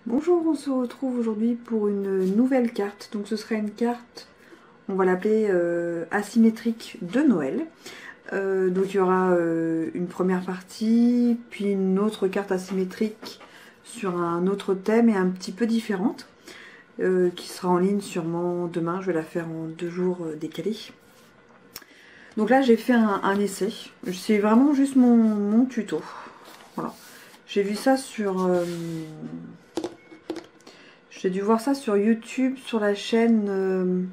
Bonjour, on se retrouve aujourd'hui pour une nouvelle carte. Donc ce sera une carte, on va l'appeler asymétrique de Noël. Donc il y aura une première partie, puis une autre carte asymétrique sur un autre thème et un petit peu différente, qui sera en ligne sûrement demain. Je vais la faire en 2 jours décalés. Donc là j'ai fait un essai, c'est vraiment juste mon tuto. Voilà. J'ai vu ça sur... j'ai dû voir ça sur YouTube, sur la chaîne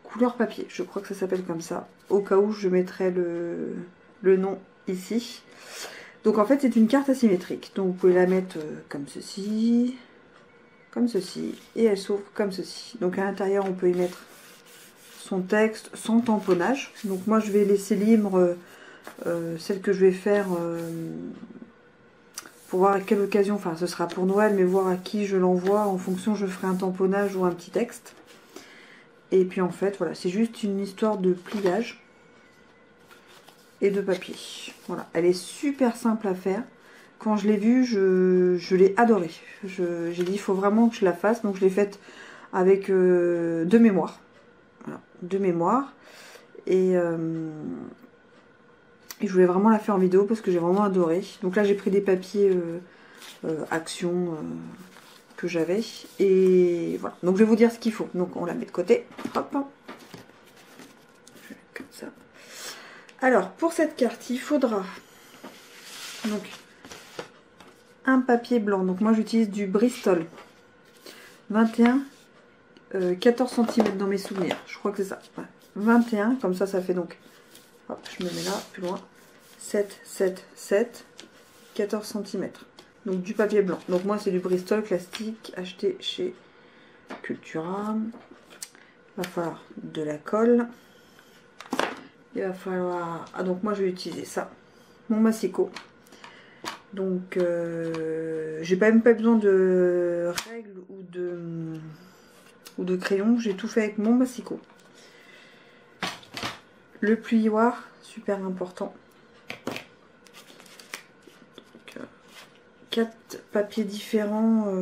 Couleur Papier. Je crois que ça s'appelle comme ça. Au cas où, je mettrai le nom ici. Donc en fait, c'est une carte asymétrique. Donc vous pouvez la mettre comme ceci, et elle s'ouvre comme ceci. Donc à l'intérieur, on peut y mettre son texte sans tamponnage. Donc moi, je vais laisser libre celle que je vais faire... pour voir à quelle occasion, enfin ce sera pour Noël, mais voir à qui je l'envoie, en fonction je ferai un tamponnage ou un petit texte. Et puis en fait, voilà, c'est juste une histoire de pliage et de papier. Voilà, elle est super simple à faire. Quand je l'ai vue, je l'ai adorée. J'ai dit, il faut vraiment que je la fasse, donc je l'ai faite avec de mémoire. Voilà, de mémoire. Et je voulais vraiment la faire en vidéo parce que j'ai vraiment adoré. Donc là, j'ai pris des papiers... action que j'avais, et voilà, donc je vais vous dire ce qu'il faut. Donc on la met de côté, hop, comme ça. Alors pour cette carte, il faudra donc un papier blanc. Donc moi j'utilise du Bristol 21 14 cm dans mes souvenirs, je crois que c'est ça, ouais. 21, comme ça ça fait donc, hop, je me mets là plus loin, 7 7 7 14 cm. Donc du papier blanc. Donc moi c'est du Bristol classique acheté chez Cultura. Il va falloir de la colle. Il va falloir... Ah donc moi je vais utiliser ça. Mon massicot. Donc j'ai même pas besoin de règles ou de crayon. J'ai tout fait avec mon massicot. Le plioir, super important. 4 papiers différents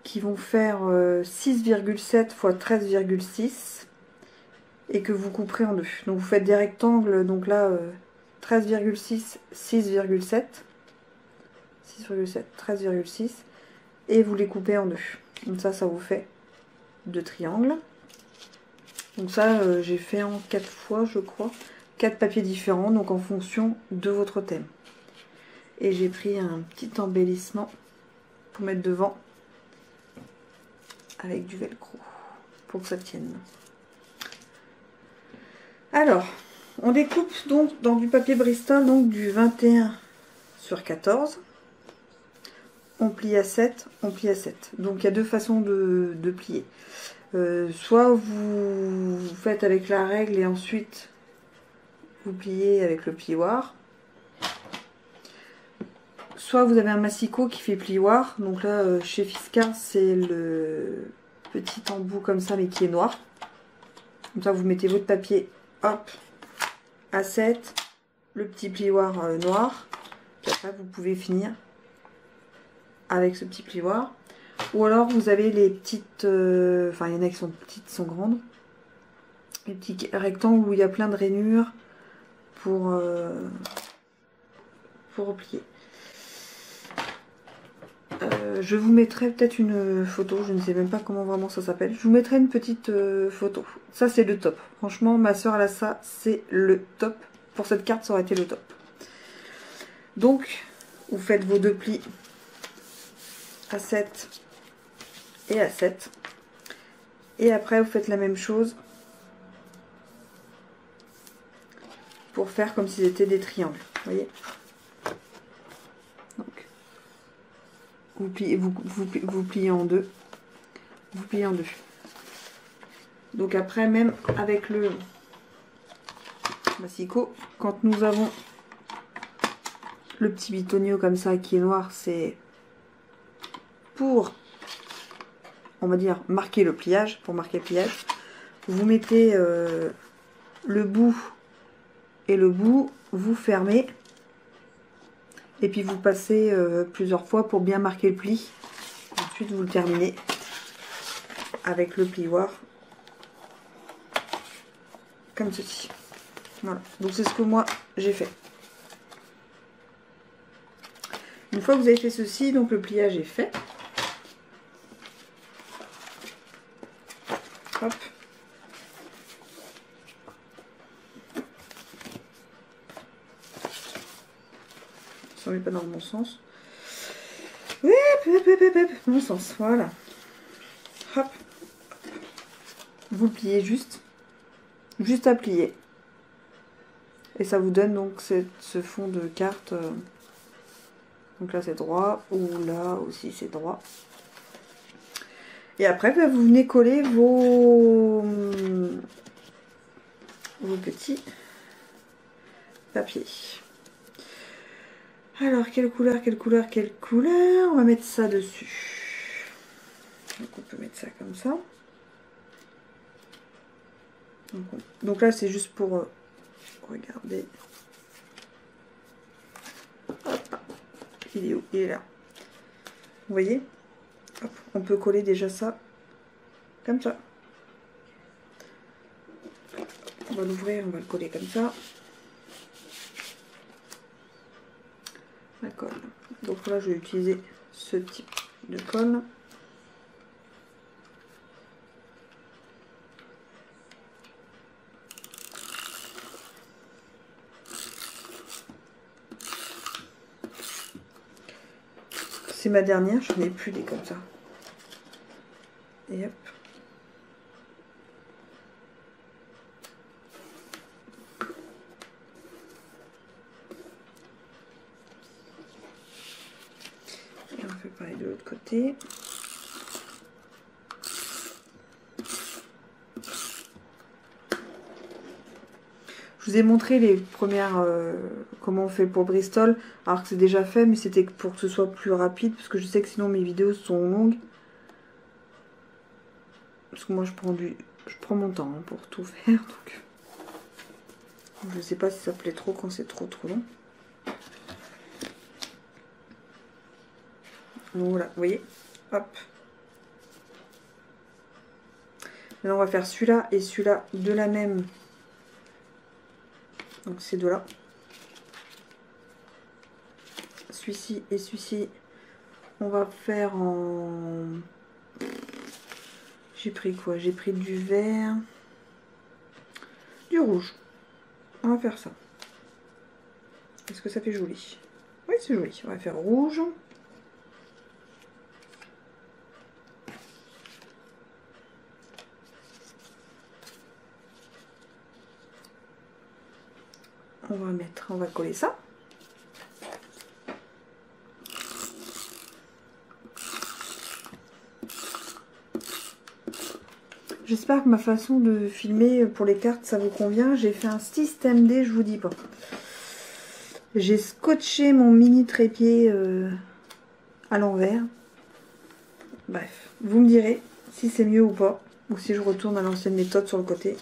qui vont faire 6,7 x 13,6 et que vous couperez en deux. Donc vous faites des rectangles, donc là 13,6, 6,7, 6,7, 13,6 et vous les coupez en deux. Donc ça vous fait 2 triangles. Donc ça j'ai fait en 4 fois je crois, 4 papiers différents, donc en fonction de votre thème. Et j'ai pris un petit embellissement pour mettre devant avec du velcro pour que ça tienne. Alors, on découpe donc dans du papier Bristol, donc du 21 sur 14. On plie à 7, on plie à 7. Donc il y a deux façons de plier. Soit vous faites avec la règle et ensuite vous pliez avec le plioir. Soit vous avez un massicot qui fait plioir, donc là chez Fiskars c'est le petit embout comme ça mais qui est noir. Comme ça vous mettez votre papier, hop, à 7, le petit plioir noir, puis après vous pouvez finir avec ce petit plioir. Ou alors vous avez les petites, enfin il y en a qui sont petites, sont grandes, les petits rectangles où il y a plein de rainures pour replier. Je vous mettrai peut-être une photo, je ne sais même pas comment vraiment ça s'appelle. Je vous mettrai une petite photo. Ça c'est le top. Franchement, ma soeur elle a ça, c'est le top. Pour cette carte, ça aurait été le top. Donc, vous faites vos deux plis à 7 et à 7. Et après, vous faites la même chose pour faire comme si c'était des triangles. Vous voyez ? Vous pliez en deux. Vous pliez en deux. Donc après, même avec le massicot, quand nous avons le petit bitonio comme ça qui est noir, c'est pour, on va dire, marquer le pliage. Pour marquer le pliage, vous mettez le bout et le bout, vous fermez Et puis vous passez plusieurs fois pour bien marquer le pli. Ensuite vous le terminez avec le plioir. Comme ceci. Voilà. Donc c'est ce que moi j'ai fait. Une fois que vous avez fait ceci, donc le pliage est fait. Hop. Ça ne met pas dans le bon sens. Oui, bon sens, voilà. Hop. Vous le pliez juste à plier. Et ça vous donne donc ce fond de carte. Donc là c'est droit, ou là aussi c'est droit. Et après bah, vous venez coller vos petits papiers. Alors quelle couleur, quelle couleur, quelle couleur? On va mettre ça dessus. Donc on peut mettre ça comme ça. Donc là c'est juste pour regarder. Hop. Il est où? Il est là. Vous voyez? Hop. On peut coller déjà ça comme ça. On va l'ouvrir, on va le coller comme ça. La colle. Donc là je vais utiliser ce type de colle. C'est ma dernière, je n'ai plus des comme ça. Et hop. Et on fait pareil de l'autre côté. Je vous ai montré les premières comment on fait pour Bristol, alors que c'est déjà fait, mais c'était pour que ce soit plus rapide, parce que je sais que sinon mes vidéos sont longues. Parce que moi je prends mon temps hein, pour tout faire, donc je sais pas si ça plaît trop quand c'est trop long. Donc voilà, vous voyez, hop. Maintenant on va faire celui-là et celui-là de la même. Donc ces deux-là. Celui-ci et celui-ci, on va faire en... J'ai pris quoi? J'ai pris du vert, du rouge. On va faire ça. Est-ce que ça fait joli? Oui, c'est joli. On va faire rouge. On va coller ça. J'espère que ma façon de filmer pour les cartes, ça vous convient. J'ai fait un système D, je vous dis pas. J'ai scotché mon mini trépied à l'envers. Bref, vous me direz si c'est mieux ou pas. Ou si je retourne à l'ancienne méthode sur le côté.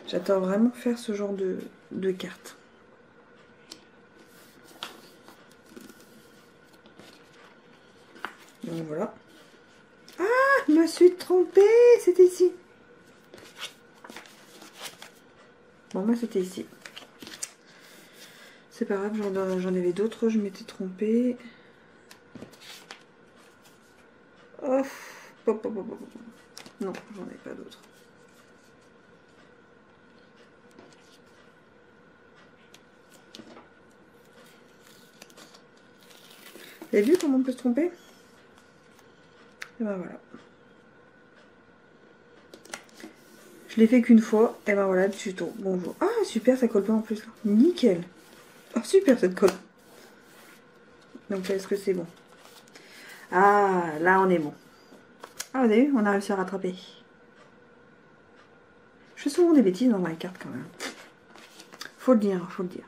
J'adore vraiment faire ce genre de cartes. Donc voilà. Ah, je me suis trompée, c'était ici. Bon, moi c'était ici. C'est pas grave, j'en avais d'autres, je m'étais trompée. Oh, non, j'en ai pas d'autres. Vous avez vu comment on peut se tromper? Et ben voilà. Je l'ai fait qu'une fois, et ben voilà le tuto. Bonjour. Ah super, ça colle pas en plus. Nickel. Oh super cette colle. Donc est-ce que c'est bon? Ah là on est bon. Ah vous avez vu, on a réussi à rattraper. Je fais souvent des bêtises dans ma carte quand même. Faut le dire, faut le dire.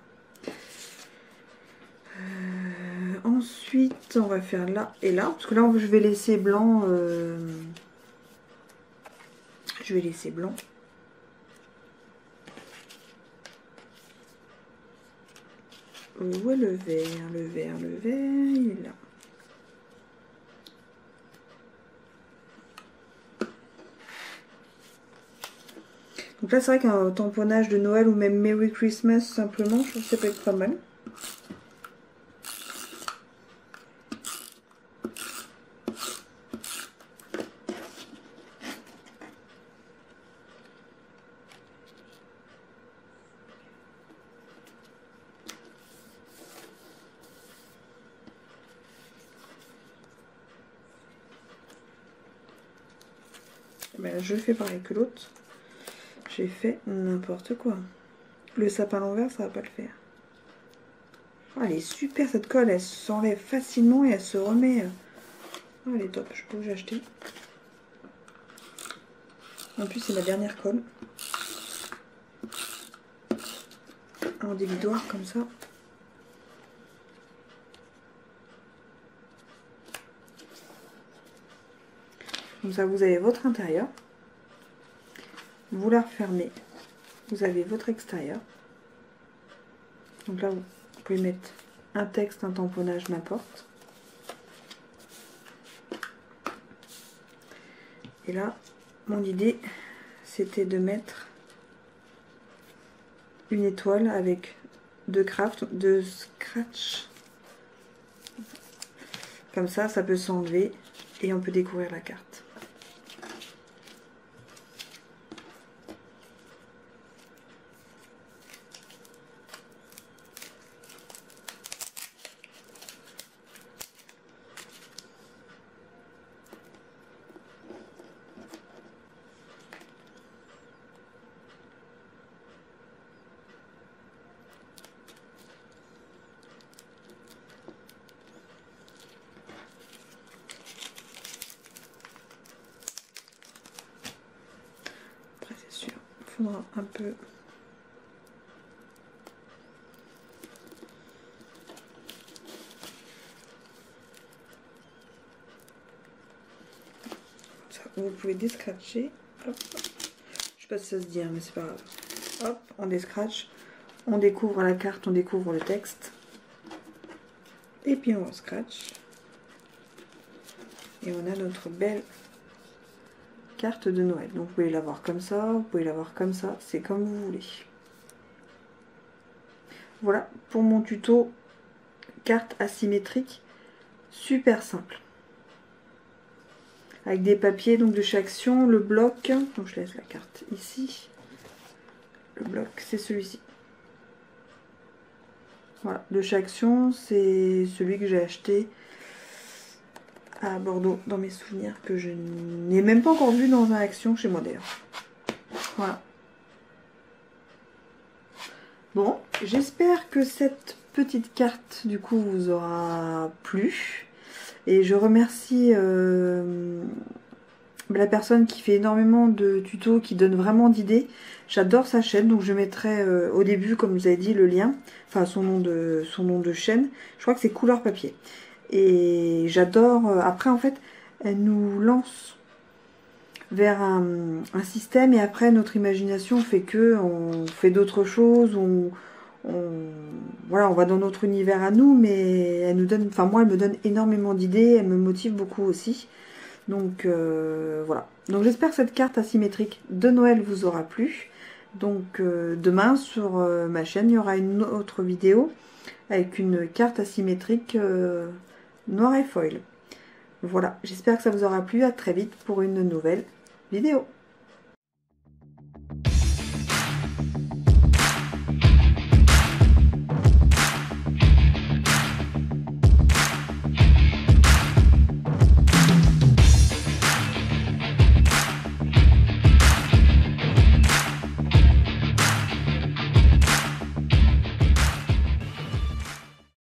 Ensuite, on va faire là et là. Parce que là, je vais laisser blanc Je vais laisser blanc. Où est le vert? Le vert, il est là. Donc là, c'est vrai qu'un tamponnage de Noël ou même Merry Christmas simplement, je trouve que ça peut être pas mal. Ben, je fais pareil que l'autre. J'ai fait n'importe quoi. Le sapin à l'envers, ça va pas le faire. Oh, elle est super cette colle, elle s'enlève facilement et elle se remet. Oh, elle est top, je peux vous acheter. En plus, c'est ma dernière colle. En dévidoir comme ça. Comme ça, vous avez votre intérieur. Vous la refermez. Vous avez votre extérieur. Donc là, vous pouvez mettre un texte, un tamponnage, n'importe. Et là, mon idée, c'était de mettre une étoile avec de scratch. Comme ça peut s'enlever et on peut découvrir la carte. Après, c'est sûr, il faudra un peu. Vous pouvez descratcher. Hop. Je sais pas si ça se dit, hein, mais c'est pas grave. Hop, on descratch. On découvre la carte, on découvre le texte. Et puis on scratch. Et on a notre belle carte de Noël. Donc vous pouvez l'avoir comme ça, vous pouvez l'avoir comme ça, c'est comme vous voulez. Voilà pour mon tuto carte asymétrique, super simple. Avec des papiers donc de chaque action, le bloc, donc je laisse la carte ici. Le bloc, c'est celui-ci. Voilà, de chaque action, c'est celui que j'ai acheté à Bordeaux, dans mes souvenirs, que je n'ai même pas encore vu dans un action chez moi d'ailleurs. Voilà. Bon, j'espère que cette petite carte, du coup, vous aura plu. Et je remercie la personne qui fait énormément de tutos, qui donne vraiment d'idées. J'adore sa chaîne, donc je mettrai au début, comme vous avez dit, le lien, enfin son nom de chaîne. Je crois que c'est Couleur Papier. Et j'adore, après en fait, elle nous lance vers un système et après notre imagination fait que on fait d'autres choses, voilà, on va dans notre univers à nous, mais elle nous donne, enfin moi elle me donne énormément d'idées, elle me motive beaucoup aussi. Donc voilà. Donc j'espère que cette carte asymétrique de Noël vous aura plu. Donc demain sur ma chaîne il y aura une autre vidéo avec une carte asymétrique noir et foil. Voilà, j'espère que ça vous aura plu. À très vite pour une nouvelle vidéo.